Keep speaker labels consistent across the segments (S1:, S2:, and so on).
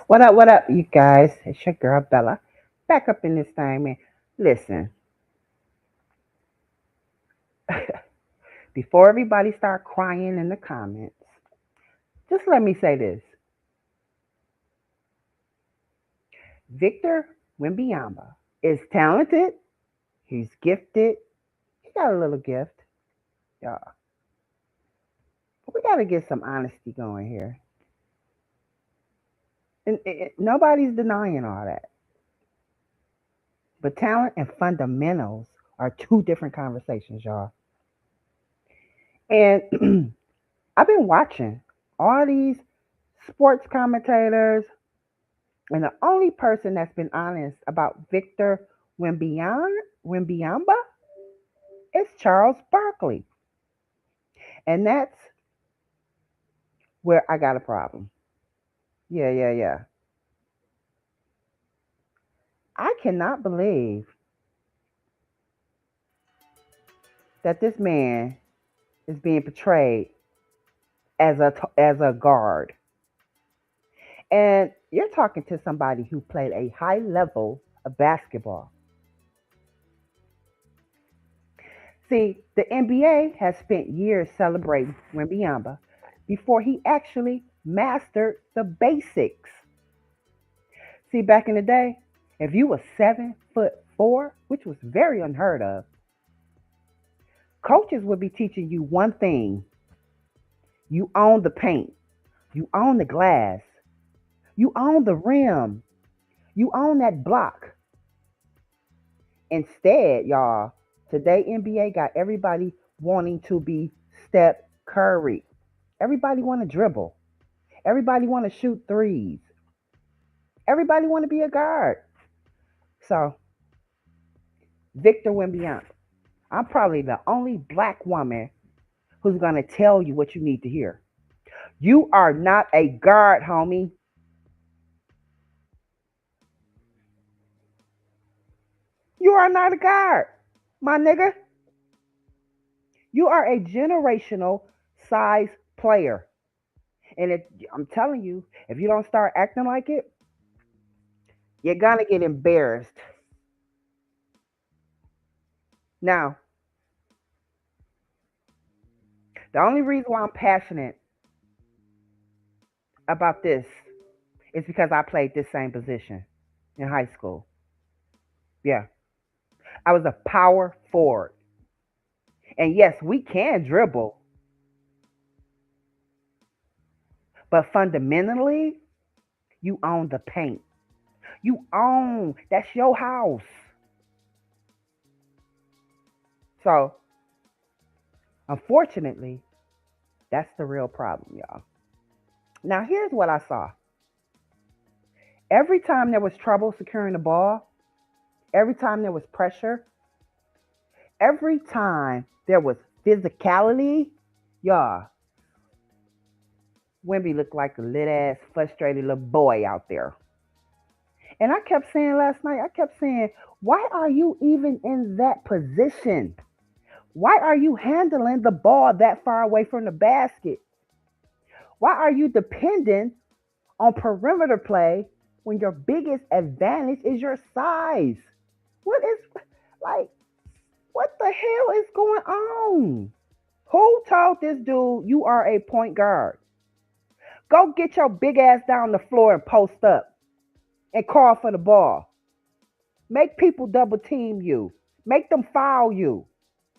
S1: What up, you guys? It's your girl Bella. Back up in this thing, man. Listen, before everybody start crying in the comments, just let me say this. Victor Wembanyama is talented. He's gifted. He got a little gift, y'all. But we got to get some honesty going here. And nobody's denying all that. But talent and fundamentals are two different conversations, y'all. And I've been watching all these sports commentators, and the only person that's been honest about Victor Wembanyama is Charles Barkley. And that's where I got a problem. Yeah, yeah, yeah. I cannot believe that this man is being portrayed as a guard. And you're talking to somebody who played a high level of basketball. See, the NBA has spent years celebrating Wembanyama before he actually mastered the basics. See, back in the day, if you were 7'4", which was very unheard of, coaches would be teaching you one thing: you own the paint, you own the glass, you own the rim, you own that block. Instead, y'all, today NBA got everybody wanting to be Steph Curry. Everybody want to dribble. Everybody want to shoot threes. Everybody want to be a guard. So, Victor Wembanyama, I'm probably the only black woman who's going to tell you what you need to hear. You are not a guard, homie. You are not a guard, my nigga. You are a generational size player. And if I'm telling you, if you don't start acting like it, you're gonna get embarrassed. Now, the only reason why I'm passionate about this is because I played this same position in high school. Yeah, I was a power forward. And yes, we can dribble, but fundamentally, you own the paint. You own, that's your house. So, unfortunately, that's the real problem, y'all. Now, here's what I saw. Every time there was trouble securing the ball, every time there was pressure, every time there was physicality, y'all, Wemby looked like a little ass frustrated little boy out there. And I kept saying last night, I kept saying, why are you even in that position? Why are you handling the ball that far away from the basket? Why are you dependent on perimeter play when your biggest advantage is your size? What is, like, what the hell is going on? Who told this dude you are a point guard? Go get your big ass down the floor and post up and call for the ball. Make people double team you. Make them foul you.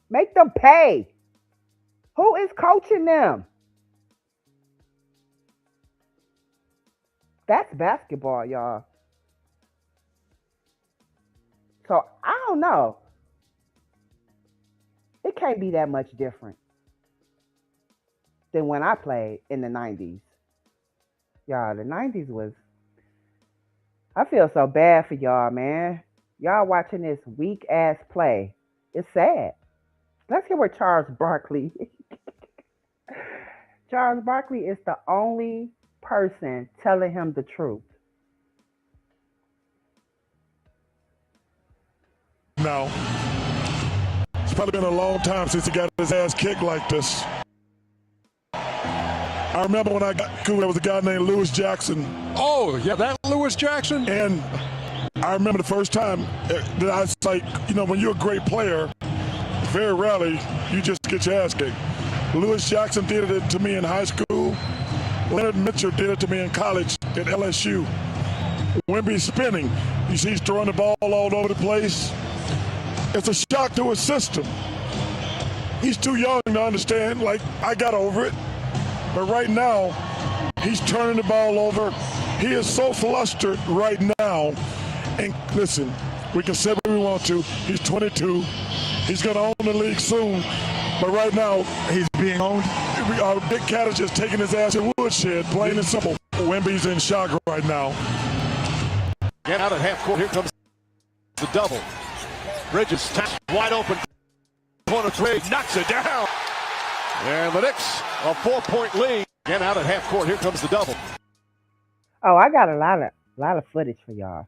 S1: Make them pay. Who is coaching them? That's basketball, y'all. So I don't know. It can't be that much different than when I played in the 90s. Y'all, the 90s was, I feel so bad for y'all, man. Y'all watching this weak ass play. It's sad. Let's hear what Charles Barkley. Charles Barkley is the only person telling him the truth.
S2: Now, it's probably been a long time since he got his ass kicked like this. I remember when I got cool, there was a guy named Lewis Jackson.
S3: Oh, yeah, that Lewis Jackson?
S2: And I remember the first time that I was like, when you're a great player, very rarely you just get your ass kicked. Lewis Jackson did it to me in high school. Leonard Mitchell did it to me in college at LSU. Wemby spinning. You see he's throwing the ball all over the place. It's a shock to his system. He's too young to understand. Like, I got over it. But right now, he's turning the ball over. He is so flustered right now. And listen, we can say what we want to. He's 22. He's going to own the league soon. But right now, he's being owned. Our big cat is just taking his ass to woodshed, plain and simple. Wemby's in shock right now.
S3: Get out at half court. Here comes the double. Bridges wide open. Corner three. Knocks it down. And the Knicks, a 4-point lead. Get out at half court. Here comes the double.
S1: Oh, I got a lot of footage for y'all.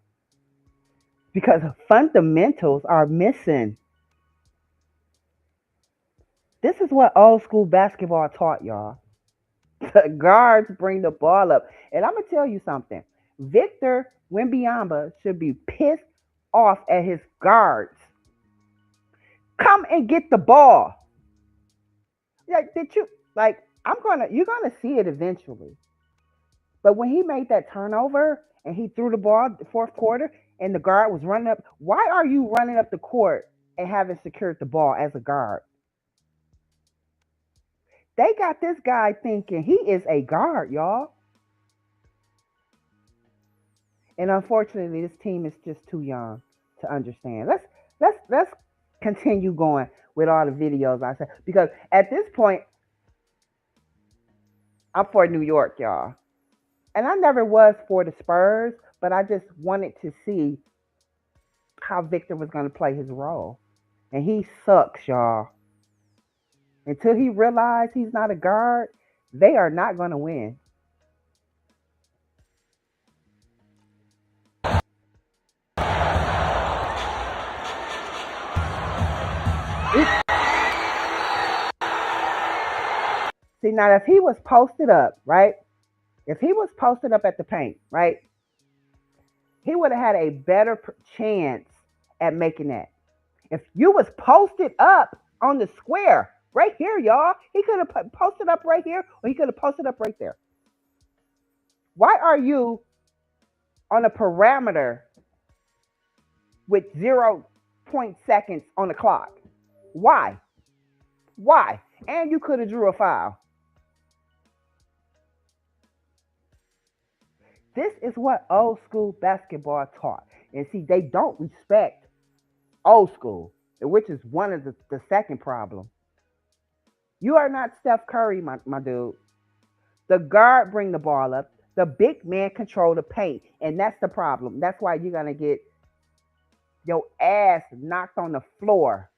S1: Because fundamentals are missing. This is what old school basketball taught y'all. The guards bring the ball up. And I'm going to tell you something. Victor Wembanyama should be pissed off at his guards. Come and get the ball. Like, you're gonna see it eventually. But when he made that turnover and he threw the ball the fourth quarter and the guard was running up, why are you running up the court and haven't secured the ball as a guard? They got this guy thinking he is a guard, y'all. And unfortunately, this team is just too young to understand. Let's continue going with all the videos I said, because at this point, I'm for New York, y'all. And I never was for the Spurs, but I just wanted to see how Victor was going to play his role. And he sucks, y'all. Until he realizes he's not a guard, they are not going to win. See, now if he was posted up, right? If he was posted up at the paint, right? He would have had a better chance at making that. If you was posted up on the square, right here, y'all, he could have posted up right here, or he could have posted up right there. Why are you on a parameter with 0 seconds on the clock? Why? And you could have drew a foul. This is what old school basketball taught. And see, they don't respect old school, which is one of the second problem. You are not Steph Curry, my dude. The guard bring the ball up. The big man control the paint. And that's the problem. That's why you're going to get your ass knocked on the floor.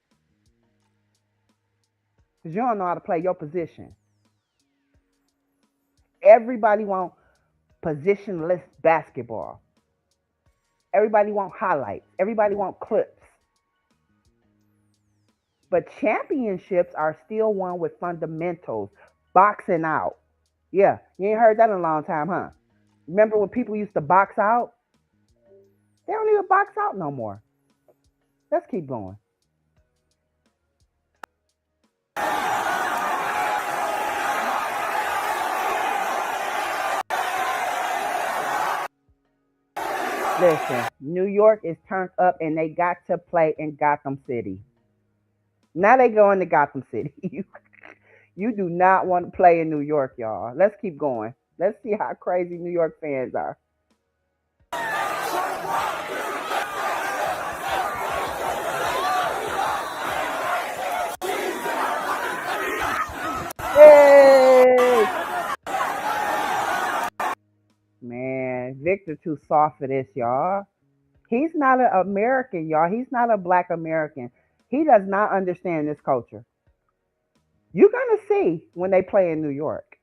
S1: Because you don't know how to play your position. Everybody wants positionless basketball. Everybody wants highlights. Everybody wants clips. But championships are still won with fundamentals, boxing out. Yeah, you ain't heard that in a long time, huh? Remember when people used to box out? They don't even box out no more. Let's keep going. Listen, New York is turned up and they got to play in Gotham City. Now they go into Gotham City. You do not want to play in New York, y'all. Let's keep going. Let's see how crazy New York fans are. Hey! Man, Victor too soft for this, y'all. He's not an American, y'all. He's not a black American. He does not understand this culture. You're going to see when they play in New York.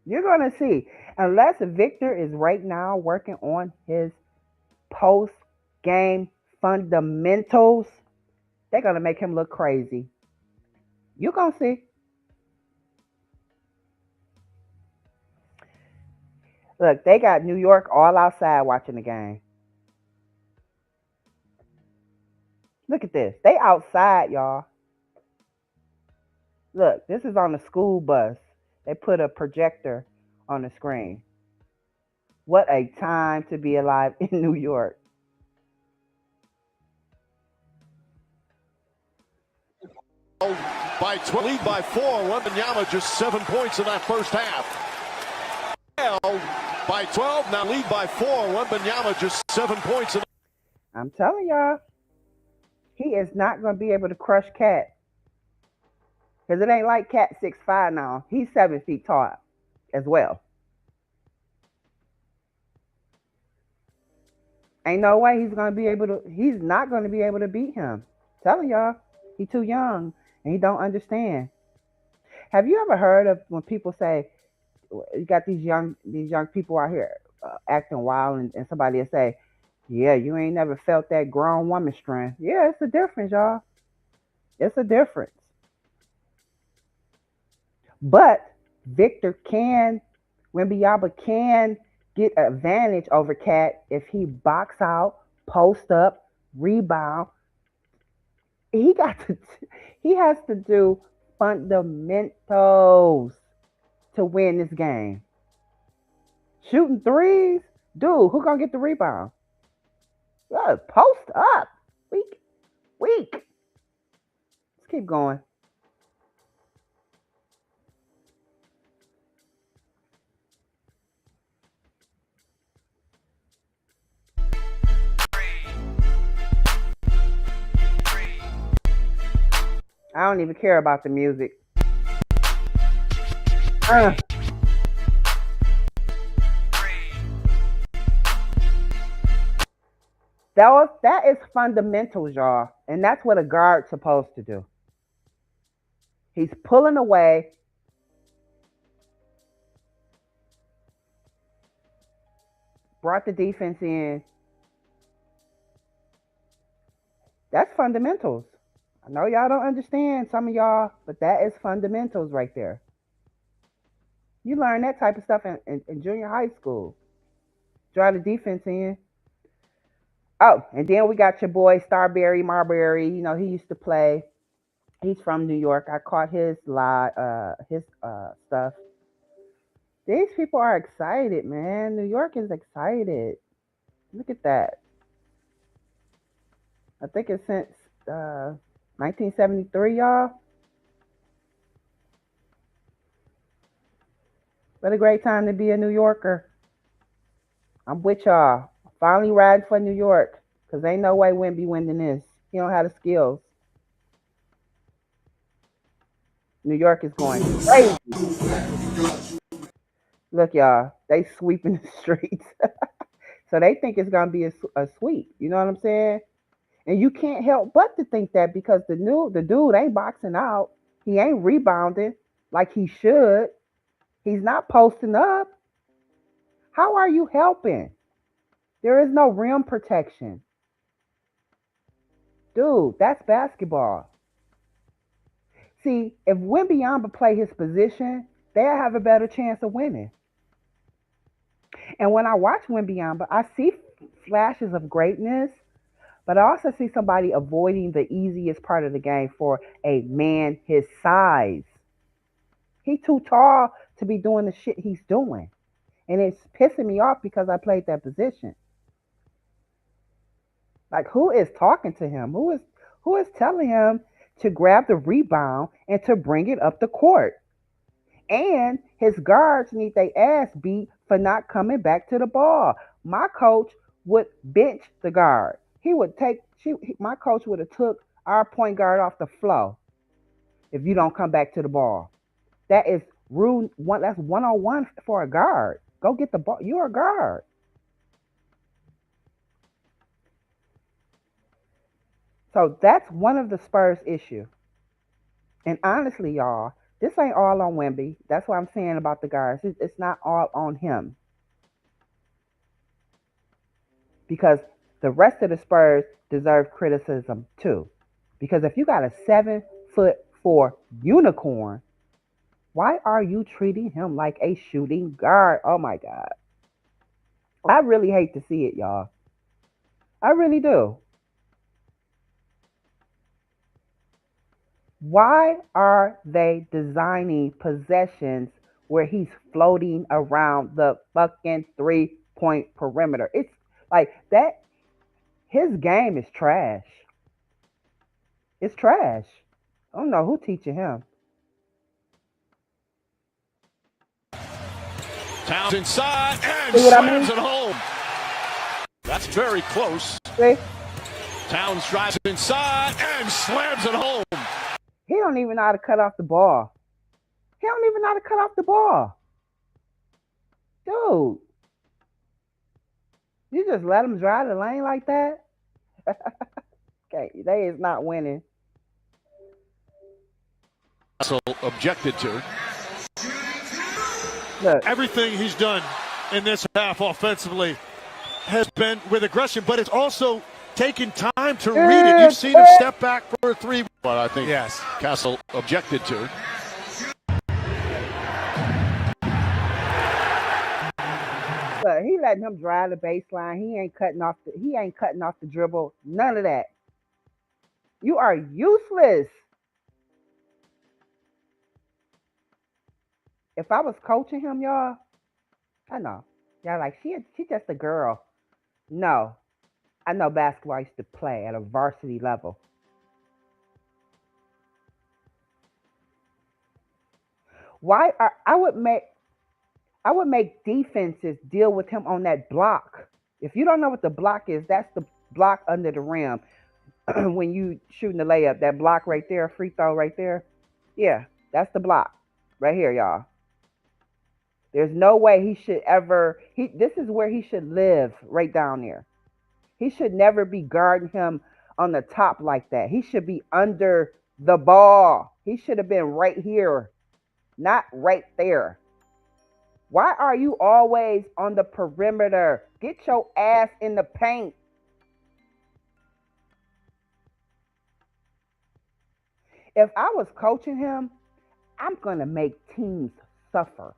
S1: You're going to see. Unless Victor is right now working on his post-game fundamentals, they're going to make him look crazy. You're going to see. Look, they got New York all outside watching the game. Look at this. They outside, y'all. Look, this is on the school bus. They put a projector on the screen. What a time to be alive in New York.
S3: By 12, lead by 4. Wembanyama just 7 points in that first half. By 12, now lead by 4. Wembanyama just 7 points.
S1: I'm telling y'all, he is not going to be able to crush Cat. Because it ain't like Cat 6'5" now. He's 7 feet tall as well. Ain't no way he's not going to be able to beat him. I'm telling y'all, he's too young and he don't understand. Have you ever heard of when people say, you got these young people out here acting wild, and somebody will say, yeah, you ain't never felt that grown woman strength. Yeah, it's a difference, y'all. It's a difference. But Wembanyama can get advantage over Cat if he box out, post up, rebound. He has to do fundamentals to win this game. Shooting threes, dude, who gonna get the rebound? Yeah, post up. Weak. Let's keep going. I don't even care about the music. That is fundamentals, y'all. And that's what a guard's supposed to do. He's pulling away. Brought the defense in. That's fundamentals. I know y'all don't understand, some of y'all, but that is fundamentals right there. You learn that type of stuff in junior high school. Draw the defense in. Oh, and then we got your boy Starberry Marbury. You know, he used to play. He's from New York. I caught his stuff. These people are excited, man. New York is excited. Look at that. I think it's since 1973, y'all. What a great time to be a New Yorker. I'm with y'all. Finally riding for New York. Because ain't no way Wemby winning this. He don't have the skills. New York is going crazy. Look, y'all. They sweeping the streets. So they think it's going to be a sweep. You know what I'm saying? And you can't help but to think that because the dude ain't boxing out. He ain't rebounding like he should. He's not posting up. How are you helping? There is no rim protection. Dude, that's basketball. See, if Wembanyama play his position, they'll have a better chance of winning. And when I watch Wembanyama, I see flashes of greatness, but I also see somebody avoiding the easiest part of the game for a man his size. He's too tall to be doing the shit he's doing. And it's pissing me off because I played that position. Like, who is talking to him? Who is telling him to grab the rebound and to bring it up the court? And his guards need their ass beat for not coming back to the ball. My coach would bench the guard. My coach would have took our point guard off the floor if you don't come back to the ball. That is rule one. That's 101 for a guard. Go get the ball. You're a guard. So that's one of the Spurs' issue. And honestly, y'all, this ain't all on Wemby. That's what I'm saying about the guards. It's not all on him. Because the rest of the Spurs deserve criticism too. Because if you got a 7'4" unicorn, why are you treating him like a shooting guard? Oh my God. I really hate to see it, y'all. I really do. Why are they designing possessions where he's floating around the fucking 3-point perimeter? It's like that. His game is trash. It's trash. I don't know who teaching him.
S3: Towns inside and
S1: See what I
S3: slams
S1: mean?
S3: it home. That's very close.
S1: See?
S3: Towns drives inside and slams it home.
S1: He don't even know how to cut off the ball. He don't even know how to cut off the ball. Dude, you just let him drive the lane like that? Okay, they is not winning.
S3: So objected to.
S1: Look,
S4: Everything he's done in this half offensively has been with aggression, but it's also taken time to read it. You've seen him step back for a three.
S3: But I think
S4: Yes.
S3: Castle objected to.
S1: look, he letting him drive the baseline. He ain't cutting off the dribble. None of that. You are useless. If I was coaching him, y'all, I know. Y'all like she just a girl. No. I know basketball I used to play at a varsity level. Why are I would make defenses deal with him on that block. If you don't know what the block is, that's the block under the rim. When you shooting the layup, that block right there, free throw right there. Yeah, that's the block right here, y'all. There's no way he should ever. This is where he should live, right down there. He should never be guarding him on the top like that. He should be under the ball. He should have been right here, not right there. Why are you always on the perimeter? Get your ass in the paint. If I was coaching him, I'm going to make teams suffer.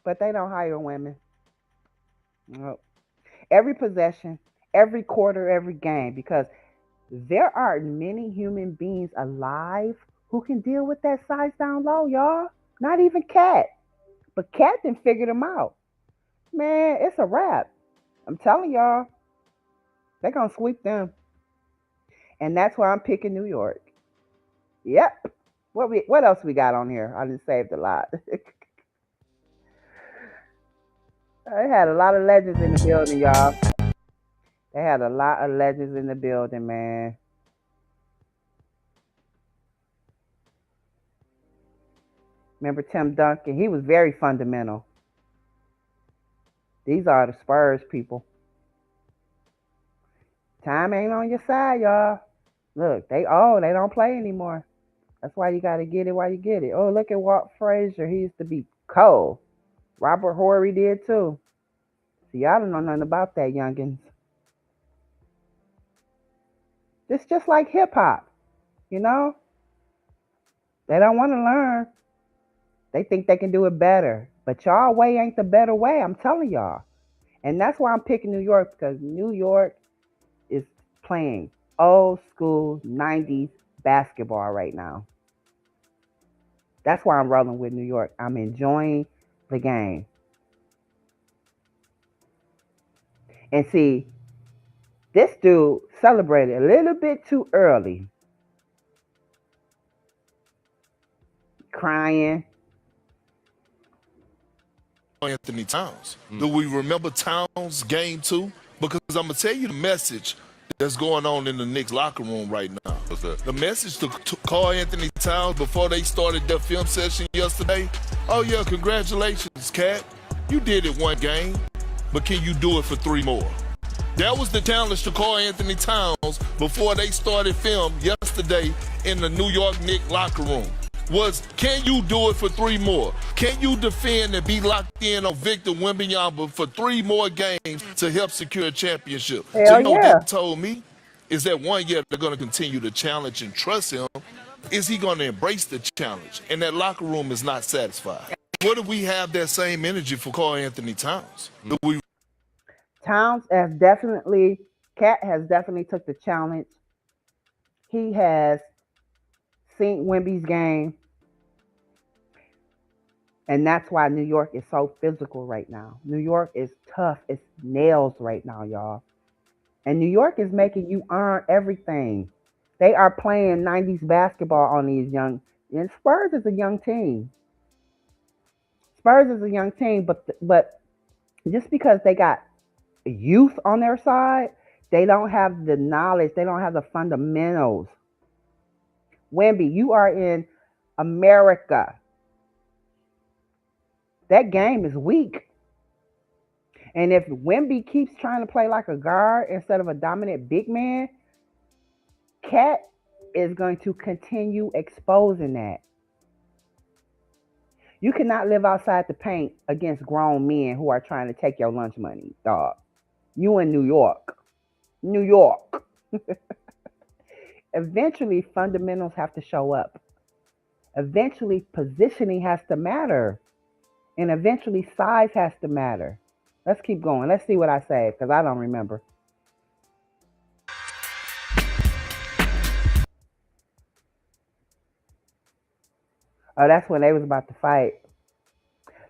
S1: But they don't hire women. Nope. Every possession, every quarter, every game, because there are many human beings alive who can deal with that size down low, y'all. Not even Cat. But Cat done figured them out. Man, it's a wrap. I'm telling y'all, they're going to sweep them. And that's why I'm picking New York. Yep. What else we got on here? I just saved a lot. They had a lot of legends in the building, y'all. They had a lot of legends in the building, man. Remember Tim Duncan? He was very fundamental. These are the Spurs people. Time ain't on your side, y'all. Look, they don't play anymore. That's why you got to get it while you get it. Oh, look at Walt Frazier. He used to be cold. Robert Horry did too. See, I don't know nothing about that, youngins. It's just like hip hop, you know? They don't want to learn. They think they can do it better. But y'all way ain't the better way, I'm telling y'all. And that's why I'm picking New York, because New York is playing old school 90s basketball right now. That's why I'm rolling with New York. I'm enjoying the game. And see, this dude celebrated a little bit too early. Crying.
S5: Anthony Towns. Do we remember Towns game 2? Because I'm going to tell you the message that's going on in the Knicks locker room right now. The message to Karl Anthony Towns before they started their film session yesterday. Oh yeah, congratulations, Cat. You did it one game, but can you do it for 3 more? That was the challenge to Karl Anthony Towns before they started film yesterday in the New York Knicks locker room. Was, can you do it for 3 more? Can you defend and be locked in on Victor Wembanyama for 3 more games to help secure a championship?
S1: Hell
S5: So you know what
S1: yeah.
S5: that told me? Is that one year they're going to continue to challenge and trust him. Is he going to embrace the challenge? And that locker room is not satisfied. what if we have that same energy for Karl Anthony Towns? Do we
S1: Cat has definitely took the challenge. He has seen Wemby's game, and that's why New York is so physical right now. New York is tough. It's nails right now, y'all. And New York is making you earn everything. They are playing 90s basketball on these young. And Spurs is a young team. But just because they got youth on their side, they don't have the knowledge. They don't have the fundamentals. Wemby, you are in America. That game is weak. And if Wemby keeps trying to play like a guard instead of a dominant big man, Cat is going to continue exposing that. You cannot live outside the paint against grown men who are trying to take your lunch money, dog. You in New York. New York. Eventually, fundamentals have to show up. Eventually, positioning has to matter. And eventually, size has to matter. Let's keep going. Let's see what I say, because I don't remember. Oh, that's when they was about to fight.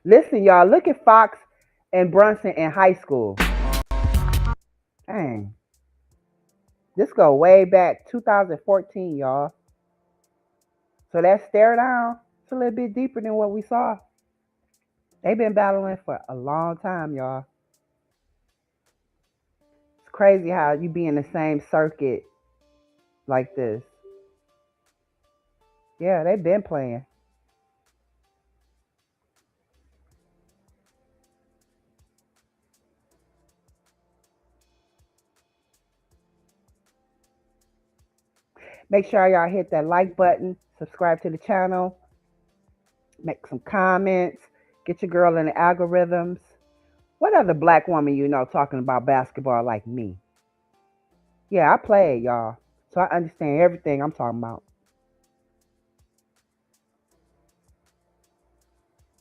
S1: Listen, y'all, look at Fox and Brunson in high school. Dang. This go way back, 2014, y'all. So that stare down, it's a little bit deeper than what we saw. They've been battling for a long time, y'all. It's crazy how you be in the same circuit like this. Yeah, they've been playing. Make sure y'all hit that like button, subscribe to the channel, make some comments, get your girl in the algorithms. What other black woman you know talking about basketball like me? Yeah, I play it, y'all. So I understand everything I'm talking about.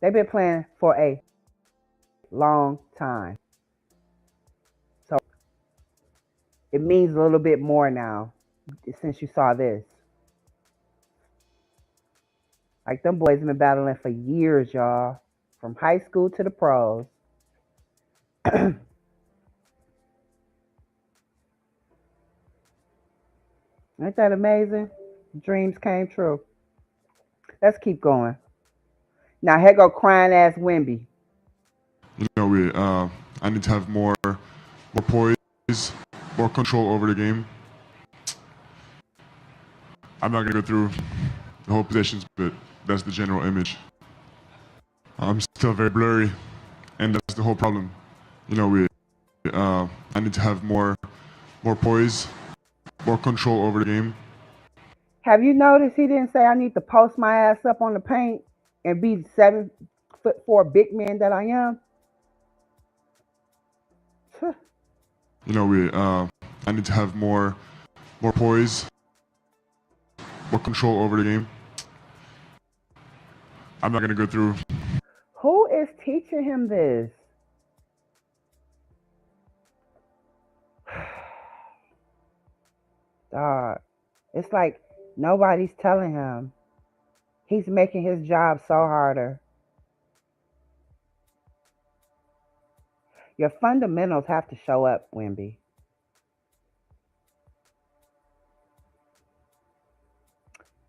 S1: They've been playing for a long time. So it means a little bit more now since you saw this. Like, them boys have been battling for years, y'all. From high school to the pros. Ain't that amazing? Dreams came true. Let's keep going. Now, here go crying ass Wemby.
S6: You know, I need to have more poise, more control over the game. I'm not gonna go through the whole possessions, but that's the general image. I'm still very blurry, and that's the whole problem. You know, I need to have more poise, more control over the game.
S1: Have you noticed he didn't say I need to post my ass up on the paint and be the 7'4" big man that I am?
S6: You know, I need to have more poise, more control over the game. I'm not gonna go through.
S1: Who is teaching him this? Dog, it's like nobody's telling him. He's making his job so harder. Your fundamentals have to show up, Wemby.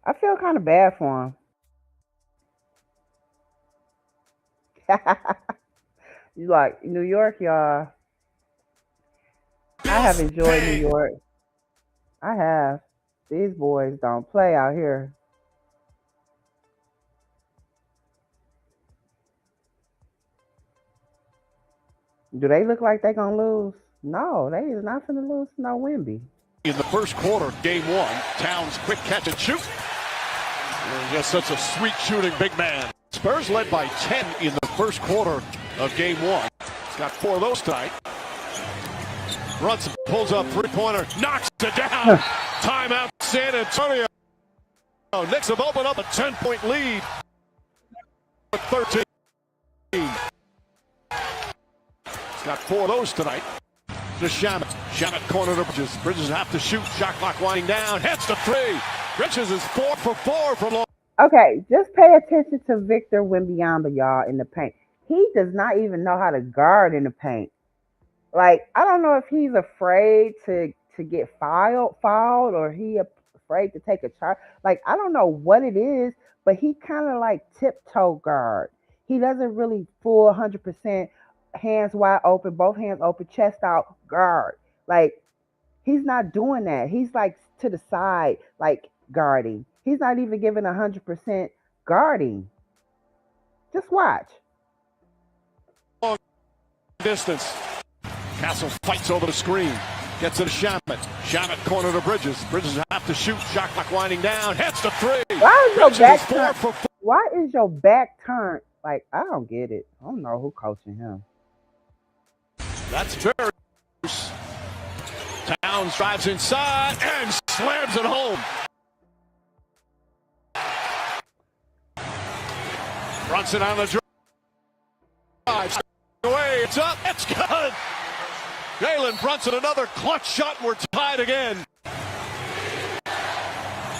S1: I feel kind of bad for him. You like New York, y'all. I have enjoyed New York. I have. These boys don't play out here. Do they look like they're going to lose? No, they is not going to lose to no Wemby.
S3: In the first quarter, game one, Towns quick catch and shoot. Just such a sweet shooting big man. Spurs led by 10 in the first quarter of game one. He's got 4 of those tonight. Brunson pulls up three-pointer, knocks it down. Timeout, San Antonio. Knicks have opened up a 10-point lead with 13. Got 4 of those tonight. To Shamet. Shamet corner to Bridges. Bridges have to shoot. Shot clock winding down. Hits the 3. Bridges is 4 for 4 from long.
S1: Okay, just pay attention to Victor Wembanyama, y'all, in the paint. He does not even know how to guard in the paint. Like, I don't know if he's afraid to get fouled, or he afraid to take a charge. Like, I don't know what it is, but he kind of like tiptoe guard. He doesn't really full 100% hands wide open, both hands open, chest out guard. Like, he's not doing that. He's like to the side, like guarding. He's not even giving 100% guarding. Just watch.
S3: Long distance. Castle fights over the screen. Gets it to Shamet. Shamet corner to Bridges. Bridges have to shoot. Shot clock winding down. Hits the 3.
S1: Why is your
S3: Bridges
S1: back
S3: is 4
S1: turned?
S3: for 4.
S1: Why is your back turned? Like, I don't get it. I don't know who coaching him.
S3: That's very loose. Towns drives inside and slams it home. Brunson on the drive. Away, it's up, it's good. Jalen Brunson, another clutch shot, and we're tied again.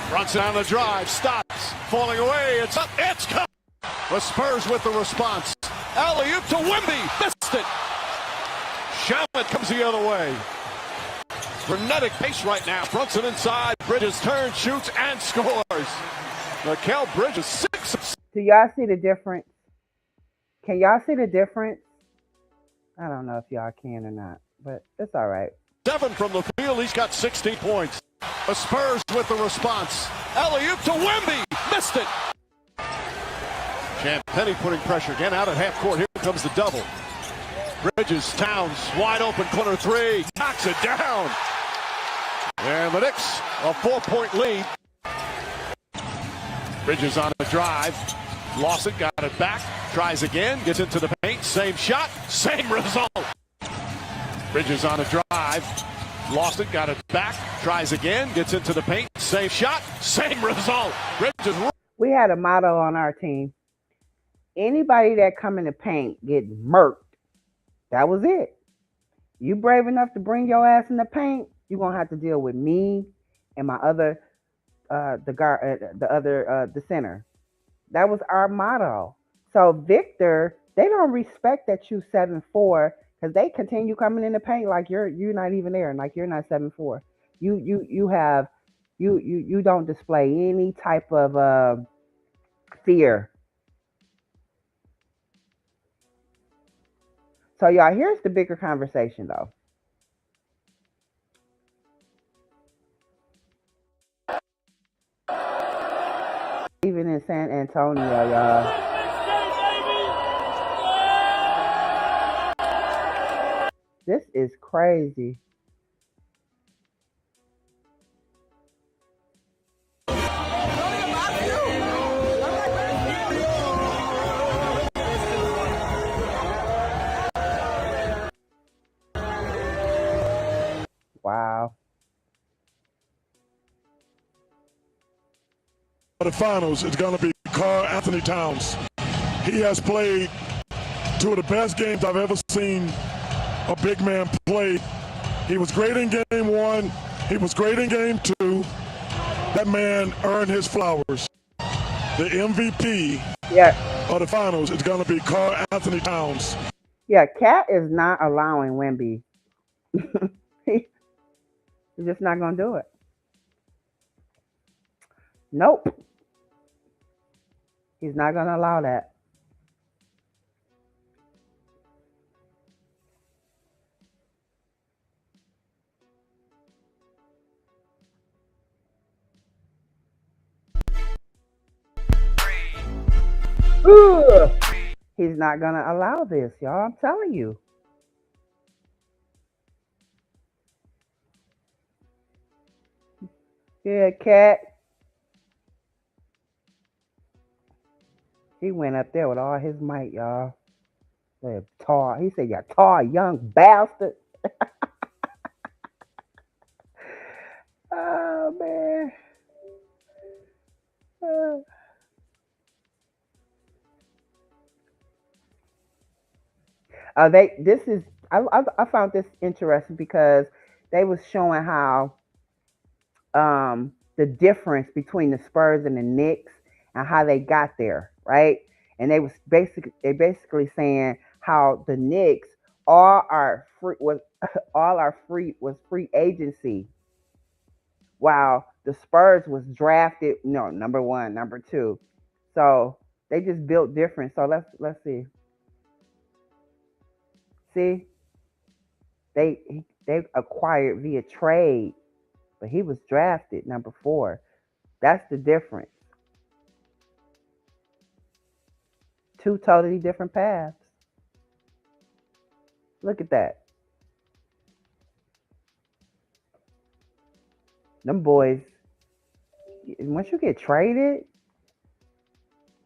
S3: Brunson on the drive, stops, falling away, it's up, it's good. The Spurs with the response. Alley-oop to Wemby, missed it. Shamet comes the other way. Frenetic pace right now. Brunson inside, Bridges turns, shoots, and scores. Mikal Bridges, 6.
S1: Do y'all see the difference? Can y'all see the difference? I don't know if y'all can or not, but it's all right.
S3: 7 from the field. He's got 16 points. The Spurs with the response. Alley-oop to Wemby. Missed it. Champagnie putting pressure again out at half court. Here comes the double. Bridges, Towns, wide open corner 3. Knocks it down. And the Knicks, a 4-point lead. Bridges on a drive. Lost it, got it back. Tries again, gets into the paint. Same shot, same result. Bridges on a drive. Lost it, got it back. Tries again, gets into the paint. Same shot, same result. Bridges.
S1: We had a motto on our team. Anybody that come in the paint get murked. That was it. You brave enough to bring your ass in the paint, you're gonna have to deal with me and my other the center. That was our motto. So Victor, they don't respect that you 7'4" because they continue coming in the paint like you're not even there, and like you're not 7'4". You don't display any type of fear. So y'all, here's the bigger conversation though. Even in San Antonio, y'all. This is crazy. Wow.
S2: The finals is going to be Karl Anthony Towns. He has played 2 of the best games I've ever seen a big man play. He was great in game 1. He was great in game 2. That man earned his flowers. The MVP of the finals is going to be Karl Anthony Towns.
S1: Yeah, Cat is not allowing Wemby. He's just not going to do it. Nope. He's not going to allow that. Ugh. He's not going to allow this, y'all. I'm telling you. Yeah, Cat. He went up there with all his might, y'all. Tall. He said, "You tall young bastard." Oh man. I found this interesting because they was showing how the difference between the Spurs and the Knicks and how they got there, right? And they basically saying how the Knicks all our free was all our free was free agency, while the Spurs was drafted, no, number one, number two. So they just built different. So let's see. See, they acquired via trade, but he was drafted number four. That's the difference. Two totally different paths. Look at that. Them boys, once you get traded,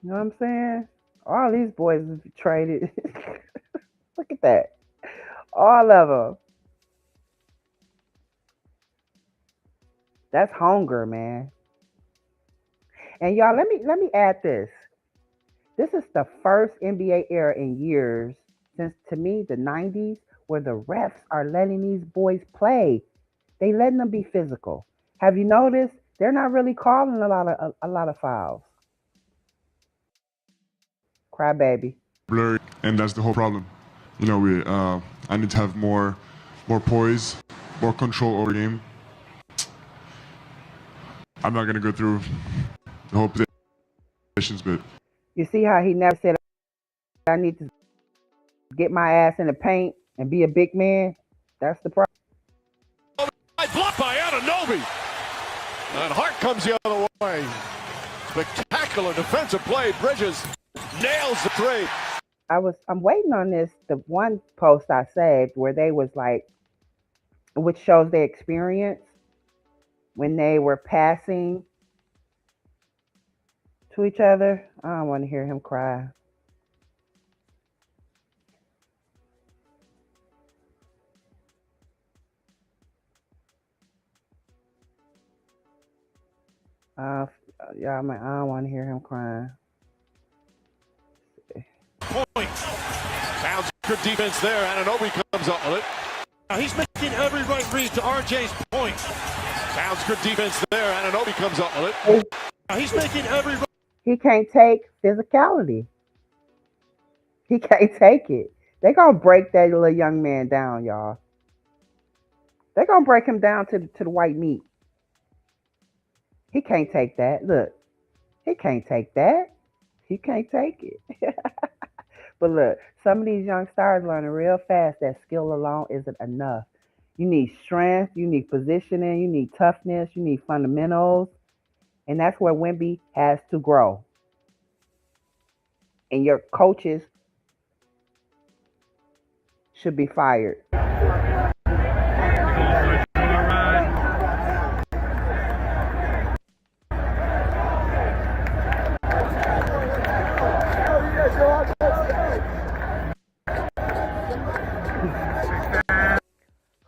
S1: you know what I'm saying? All these boys is traded. Look at that. All of them. That's hunger, man. And y'all, let me add this. This is the first NBA era in years since, to me, the 90s, where the refs are letting these boys play. They letting them be physical. Have you noticed? They're not really calling a lot of fouls. Crybaby.
S6: Blurry, and that's the whole problem. I need to have more poise, more control over the game. I'm not gonna go through the whole positions, but
S1: You see how he never said, I need to get my ass in the paint and be a big man? That's the problem.
S3: Blocked by Anunoby. And Hart comes the other way. Spectacular defensive play. Bridges nails the three.
S1: I'm waiting on this, the one post I saved where they was like, which shows their experience when they were passing to each other. I don't want to hear him cry. Yeah, I don't want to hear him crying.
S3: Point. Sounds good defense there. Anunoby comes up with it.
S4: Now he's making every right read to RJ's point.
S3: Sounds good defense there. Anunoby comes up with it.
S4: Now he's making every right.
S1: He can't take physicality. He can't take it. They gonna break that little young man down, y'all. They gonna break him down to the white meat. He can't take that. Look, he can't take that. He can't take it. But look, some of these young stars learning real fast that skill alone isn't enough. You need strength, you need positioning, you need toughness, you need fundamentals. And that's where Wemby has to grow. And your coaches should be fired.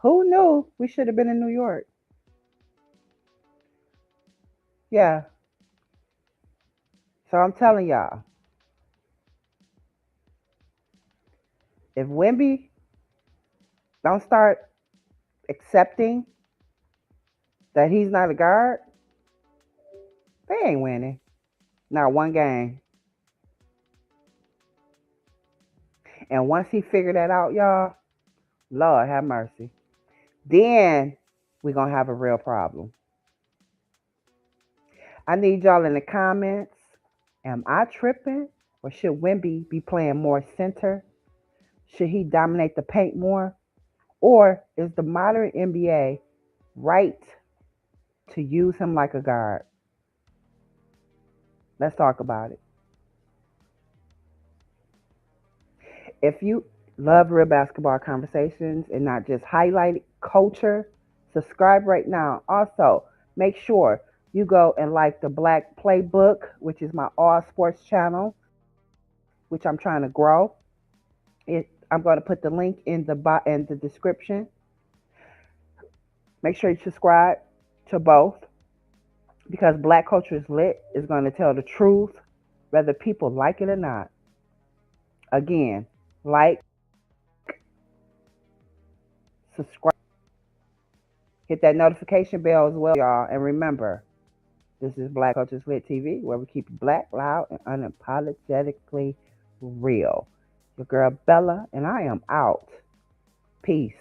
S1: Who knew we should have been in New York? Yeah. So I'm telling y'all, if Wemby don't start accepting that he's not a guard, they ain't winning. Not one game. And once he figured that out, y'all, Lord have mercy. Then we're going to have a real problem. I need y'all in the comments. Am I tripping? Or should Wemby be playing more center? Should he dominate the paint more? Or is the modern NBA right to use him like a guard? Let's talk about it. If you love real basketball conversations and not just highlight culture, subscribe right now. Also, make sure you go and like the Black Playbook, which is my all sports channel, which I'm trying to grow. I'm going to put the link in the description. Make sure you subscribe to both, because Black Culture is Lit is going to tell the truth, whether people like it or not. Again, like, subscribe. Hit that notification bell as well, y'all. And remember, this is Black Cultures Lit TV, where we keep it black, loud, and unapologetically real. Your girl Bella, and I am out. Peace.